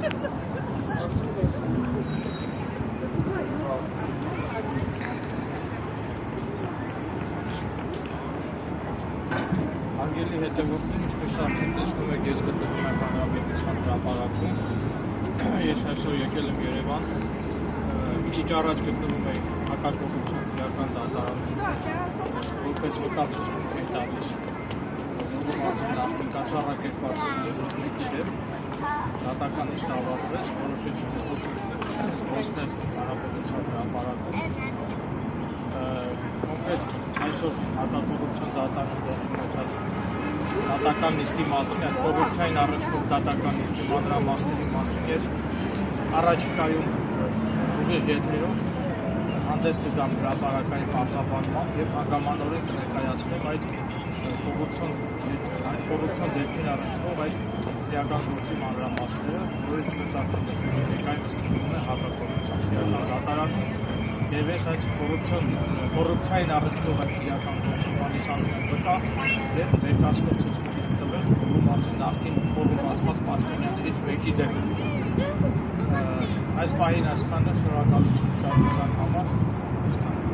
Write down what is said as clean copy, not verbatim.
Անգելի հետևորդներ, ինչպես արդեն տեսնում եք, ես գտնվում եմ Հանրապետության հրապարակում, ես այսօր եկել եմ Երևան, մի քիչ առաջ գտնվում էի հակակոռուպցիոն քրեական դատարանում, որպես վկայություն էի տալիս, որի մասին նախնի կաշառակերպ պաշտոնյաներից մեկի դեմ, դատական իսկ ավարտվեց, որոշեցի զբոսնել Հանրապետության հրապարակում, կոնկրետ այսօր հակակոռուպցիոն դատարանում ունեցած դատական նիստի մասին, այդ կոռուպցիային առնչվող դատական նիստի մանրամասների մասին ես առաջիկայում ուղիղ եթերով հանդես կգամ հրապարակային պարզաբանմամբ եւ հանգամանորեն կներկայացնեմ այդ կոռուպցիոն դեպքին առնչվող այդ քրեական գործի մանրամասները, որը ինչպես արդեն նշեցի, ներկայումս գտնվում է հակակոռուպցիոն քրեական դատարանում եւ ես այդ կոռուպցիային առնչվող այդ քրեական գործի հանդիսանում եմ վկա եւ ներկայացնող ցուցմունք տվել, որի մասին նախկին կոռումպացված պաշտոնյաներից մեկի դեմ։ Այս պահին այսքանը, շնորհակալություն շարունակության համար։